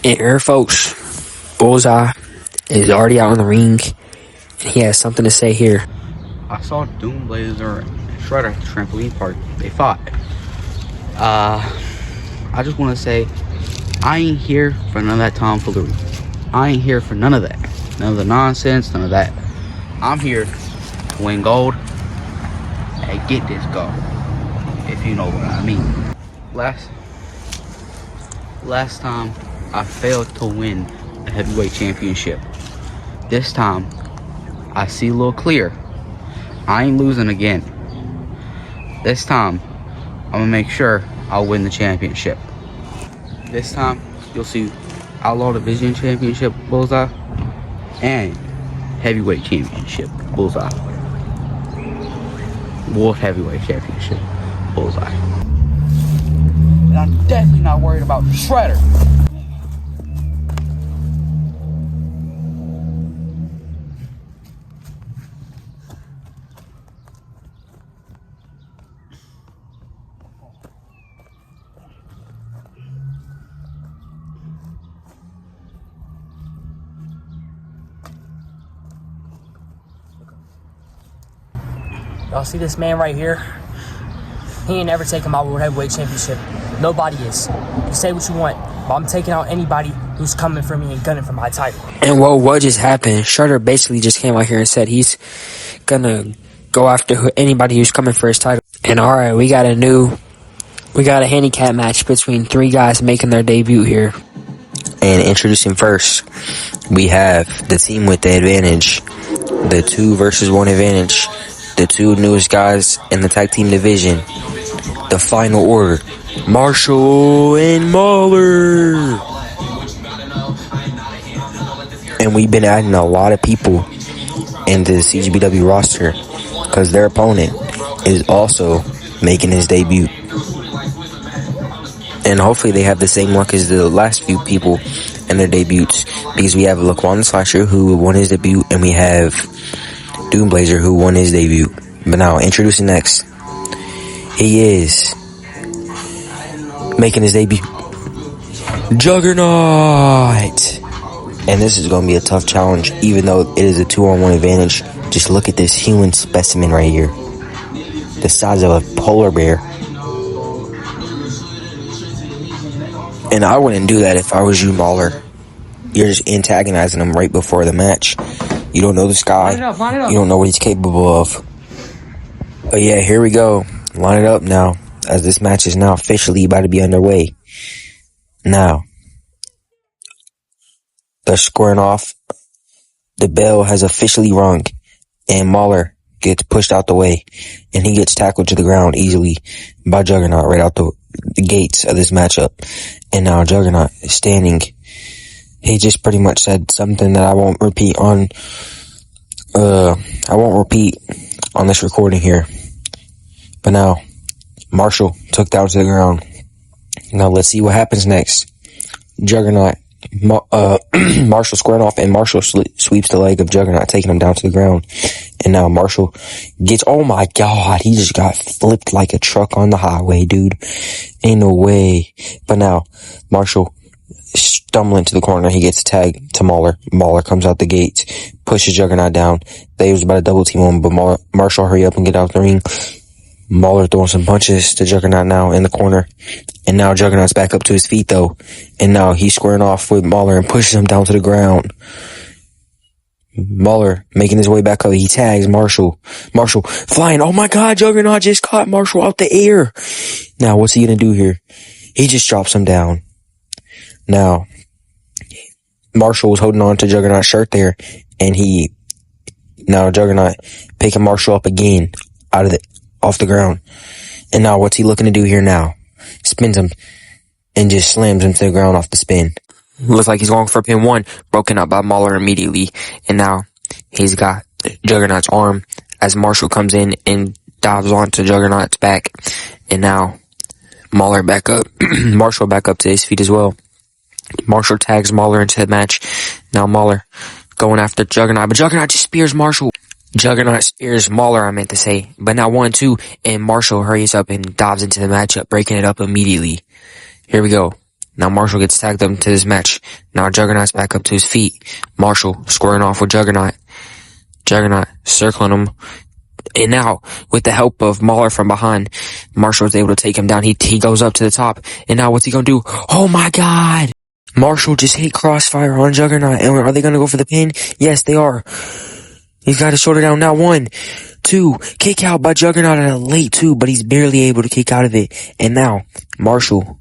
And here, folks, Bullseye is already out in the ring, and he has something to say here. I saw Doomblazer and Shredder at the trampoline park. They fought. I just want to say, I ain't here for none of that tomfoolery. I ain't here for none of that. None of the nonsense, none of that. I'm here to win gold and get this gold, if you know what I mean. Last time, I failed to win the heavyweight championship. This time, I see a little clear. I ain't losing again. This time, I'm gonna make sure I'll win the championship. This time, you'll see Outlaw Division Championship Bullseye and Heavyweight Championship Bullseye. World Heavyweight Championship Bullseye. And I'm definitely not worried about Shredder. Y'all see this man right here? He ain't never taken my World Heavyweight Championship. Nobody is. You say what you want, but I'm taking out anybody who's coming for me and gunning for my title. And what just happened? Shredder basically just came out here and said he's gonna go after anybody who's coming for his title. And alright, we got a handicap match between three guys making their debut here. And introducing first, we have the team with the advantage, the 2 versus 1 advantage, the 2 newest guys in the tag team division, the final order, Marshal and Mauler. And we've been adding a lot of people into the CGPW roster because their opponent is also making his debut. And hopefully they have the same luck as the last few people in their debuts, because we have Laquan Slasher who won his debut, and we have Doomblazer who won his debut. But now, introducing next, he is making his debut, Juggernaut. And this is going to be a tough challenge, even though it is a 2-on-1 advantage. Just look at this human specimen right here, the size of a polar bear. And I wouldn't do that if I was you, Mauler. You're just antagonizing him right before the match. You don't know this guy. You don't know what he's capable of. But yeah, here we go. Line it up now, as this match is now officially about to be underway. Now, they're squaring off. The bell has officially rung, and Mauler gets pushed out the way, and he gets tackled to the ground easily by Juggernaut right out the gates of this matchup. And now Juggernaut is standing. He just pretty much said something that I won't repeat on this recording here. But now Marshal took down to the ground. Now let's see what happens next. Juggernaut, Marshal squaring off, and Marshal sweeps the leg of Juggernaut, taking him down to the ground. And now Marshal gets, oh my god, he just got flipped like a truck on the highway, dude. Ain't no way. But now Marshal stumbling to the corner, he gets tagged to Mauler. Mauler comes out the gates, pushes Juggernaut down. They was about to double team him, but Marshal hurry up and get out the ring. Mauler throwing some punches to Juggernaut now in the corner. And now Juggernaut's back up to his feet though. And now he's squaring off with Mauler and pushes him down to the ground. Mauler making his way back up. He tags Marshal. Marshal flying. Oh my god, Juggernaut just caught Marshal out the air. Now what's he gonna do here? He just drops him down. Now, Marshal was holding on to Juggernaut's shirt there, and now Juggernaut picking Marshal up again off the ground. And now what's he looking to do here now? Spins him and just slams him to the ground off the spin. Looks like he's going for pin 1, broken up by Mauler immediately. And now he's got Juggernaut's arm as Marshal comes in and dives onto Juggernaut's back. And now Mauler back up, Marshal back up to his feet as well. Marshal tags Mauler into the match. Now Mauler going after Juggernaut, but Juggernaut just spears Marshal. Juggernaut spears Mauler, I meant to say. But now 1-2, and Marshal hurries up and dives into the matchup, breaking it up immediately. Here we go. Now Marshall gets tagged up into this match. Now Juggernaut's back up to his feet. Marshall squaring off with Juggernaut. Juggernaut circling him. And now, with the help of Mauler from behind, Marshall is able to take him down. He goes up to the top. And now what's he gonna do? Oh my god! Marshall just hit Crossfire on Juggernaut. And are they gonna go for the pin? Yes, they are. He's got his shoulder down. Now 1, 2, kick out by Juggernaut at a late 2, but he's barely able to kick out of it. And now, Marshall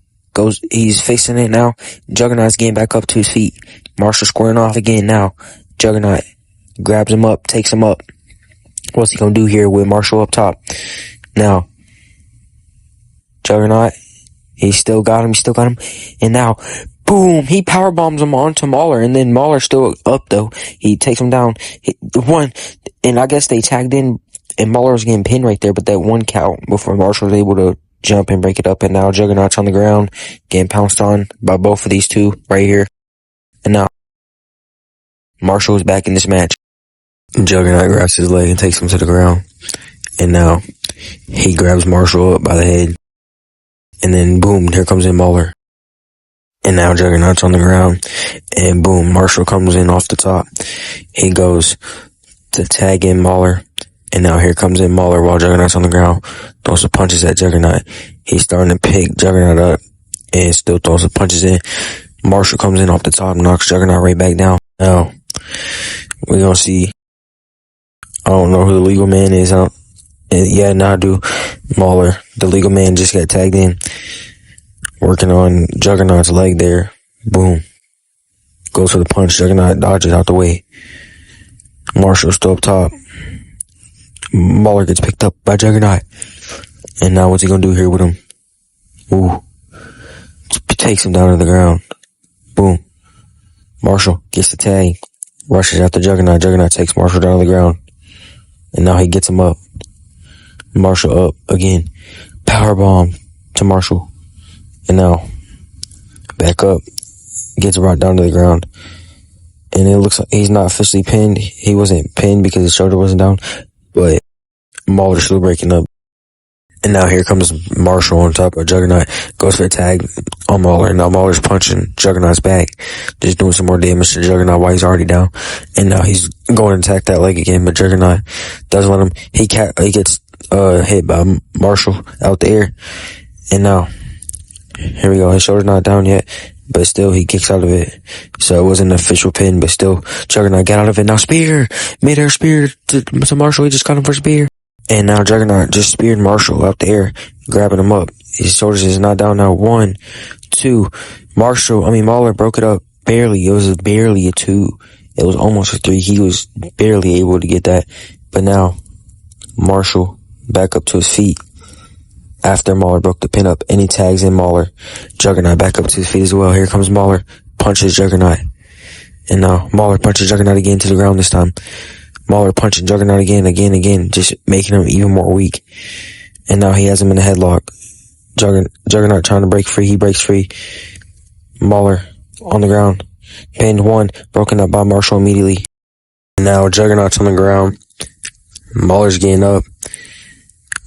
he's facing it now. Juggernaut's getting back up to his feet. Marshall squaring off again now. Juggernaut grabs him up, takes him up. What's he gonna do here with Marshall up top? Now, Juggernaut, he still got him. And now, boom, he power bombs him onto Mauler, and then Mauler's still up though. He takes him down. And I guess they tagged in, and Mauler was getting pinned right there, but that 1 count before Marshall was able to jump and break it up, and now Juggernaut's on the ground, getting pounced on by both of these two right here. And now, Marshall is back in this match. Juggernaut grabs his leg and takes him to the ground. And now, he grabs Marshall up by the head. And then, boom, here comes in Mauler. And now Juggernaut's on the ground. And boom, Marshall comes in off the top. He goes to tag in Mauler. And now here comes in Mauler while Juggernaut's on the ground. Throws some punches at Juggernaut. He's starting to pick Juggernaut up. And still throws some punches in. Marshall comes in off the top and knocks Juggernaut right back down. Now, we're gonna see. I don't know who the legal man is. I do. Mauler. The legal man just got tagged in. Working on Juggernaut's leg there. Boom. Goes for the punch. Juggernaut dodges out the way. Marshall's still up top. Mauler gets picked up by Juggernaut. And now what's he gonna do here with him? Ooh. Takes him down to the ground. Boom. Marshall gets the tag. Rushes after Juggernaut. Juggernaut takes Marshall down to the ground. And now he gets him up. Marshall up again. Powerbomb to Marshall. And now, back up. Gets brought down to the ground. And it looks like he's not officially pinned. He wasn't pinned because his shoulder wasn't down. But Mauler's still breaking up. And now here comes Marshall on top of Juggernaut. Goes for a tag on Mauler. And now Mauler's punching Juggernaut's back. Just doing some more damage to Juggernaut while he's already down. And now he's going to attack that leg again. But Juggernaut doesn't let him. He gets hit by Marshall out the air. And now, here we go. His shoulder's not down yet. But still, he kicks out of it. So it wasn't an official pin. But still, Juggernaut got out of it. Now spear. Mid-air spear to Marshall. He just got him for spear. And now Juggernaut just speared Marshall out the air, grabbing him up. His shoulders is not down now. 1, 2. Mauler broke it up barely. It was barely a 2. It was almost a 3. He was barely able to get that. But now, Marshall back up to his feet after Mauler broke the pin up. And he tags in Mauler. Juggernaut back up to his feet as well. Here comes Mauler. Punches Juggernaut. And now Mauler punches Juggernaut again to the ground this time. Mauler punching Juggernaut again, just making him even more weak. And now he has him in a headlock. Juggernaut trying to break free. He breaks free. Mauler on the ground. Pinned 1, broken up by Marshall immediately. And now Juggernaut's on the ground. Mauler's getting up.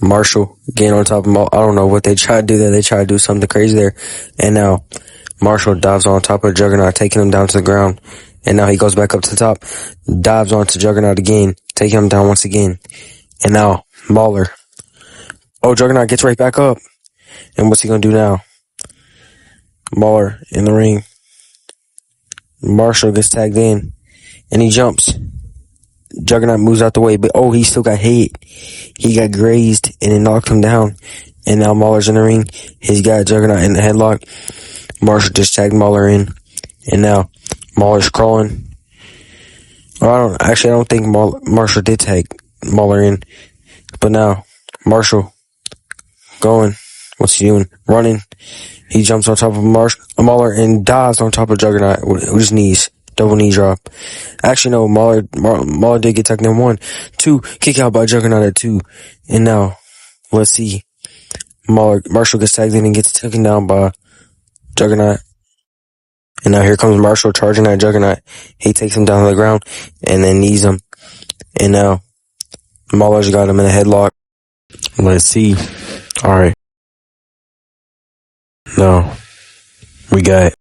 Marshall getting on top of Mauler. I don't know what they try to do there. They try to do something crazy there. And now Marshall dives on top of Juggernaut, taking him down to the ground. And now he goes back up to the top, dives onto Juggernaut again, taking him down once again. And now, Mauler. Oh, Juggernaut gets right back up. And what's he gonna do now? Mauler in the ring. Marshall gets tagged in. And he jumps. Juggernaut moves out the way, but oh, he still got hit. He got grazed, and it knocked him down. And now Mauler's in the ring. He's got Juggernaut in the headlock. Marshall just tagged Mauler in. And now, Mauler's crawling. I don't think Marshall did tag Mauler in. But now, Marshall going. What's he doing? Running. He jumps on top of Mauler and dives on top of Juggernaut with his knees. Double knee drop. Actually, no, Mauler did get tagged in 1. 2, kick out by Juggernaut at 2. And now, let's see. Marshall gets tagged in and gets taken down by Juggernaut. And now here comes Marshall charging at Juggernaut. He takes him down to the ground and then knees him. And now Mauler's got him in a headlock. Let's see. Alright. Now We got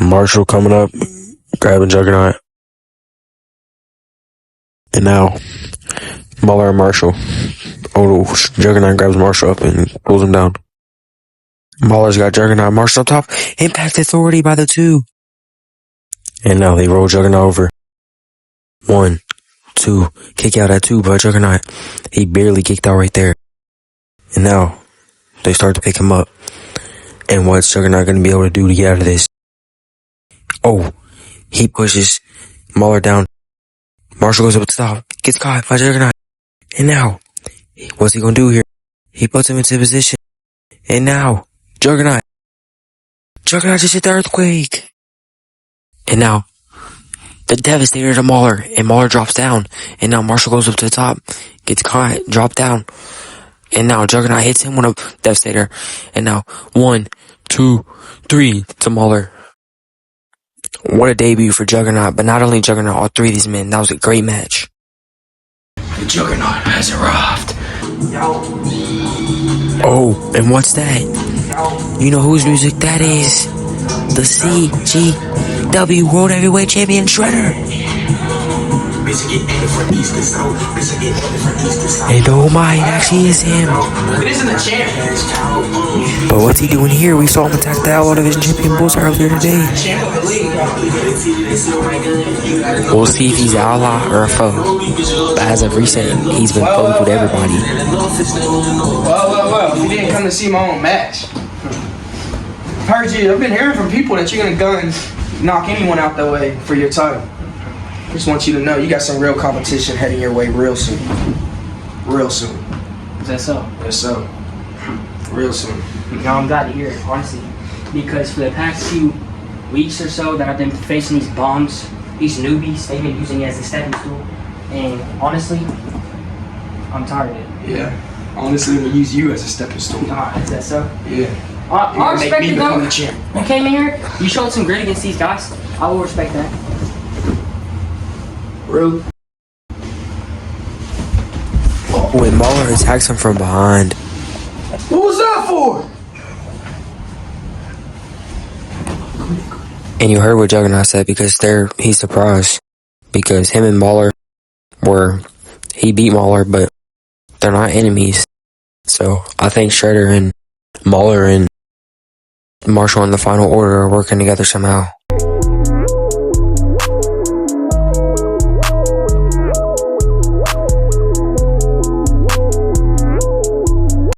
Marshall coming up, grabbing Juggernaut. And now, Mauler and Marshall. Oh, Juggernaut grabs Marshall up and pulls him down. Mauler's got Juggernaut. Marshall up top. Impact Authority by the 2. And now they roll Juggernaut over. 1, 2. Kick out at 2 by Juggernaut. He barely kicked out right there. And now, they start to pick him up. And what's Juggernaut going to be able to do to get out of this? Oh, he pushes Mauler down. Marshall goes up to stop. Gets caught by Juggernaut. And now, what's he going to do here? He puts him into position. And now, Juggernaut just hit the earthquake. And now, the Devastator to Mauler. And Mauler drops down. And now Marshall goes up to the top. Gets caught. Dropped down. And now Juggernaut hits him with a Devastator. And now 1, 2, 3 to Mauler. What a debut for Juggernaut. But not only Juggernaut, all 3 of these men. That was a great match. The Juggernaut has arrived. Oh, and what's that? You know whose music that is? The CGPW World Heavyweight Champion Shredder. And oh my, it actually is him. It isn't the champ. But what's he doing here? We saw him attack the Outlaw Division Champion Bulls earlier today. We'll see if he's an outlaw or a foe. But as of recent, he's been foes with everybody. Well, you didn't come to see my own match. I've been hearing from people that you're gonna knock anyone out that way for your title. Just want you to know you got some real competition heading your way real soon. Real soon. Is that so? Yes, so. Real soon. No, I'm glad to hear it, honestly. Because for the past few weeks or so that I've been facing these bombs, these newbies, they've been using it as a stepping stool. And honestly, I'm tired of it. Yeah. Honestly, I'm gonna use you as a stepping stool. Is that so? Yeah. I Make respect me it become though. the champ. You came in here, you showed some grit against these guys. I will respect that. Rude. When Mauler attacks him from behind, What was that for? and you heard what Juggernaut said because he's surprised. Because him and Mauler he beat Mauler, but they're not enemies. So I think Shredder and Mauler and Marshall in the final order are working together somehow.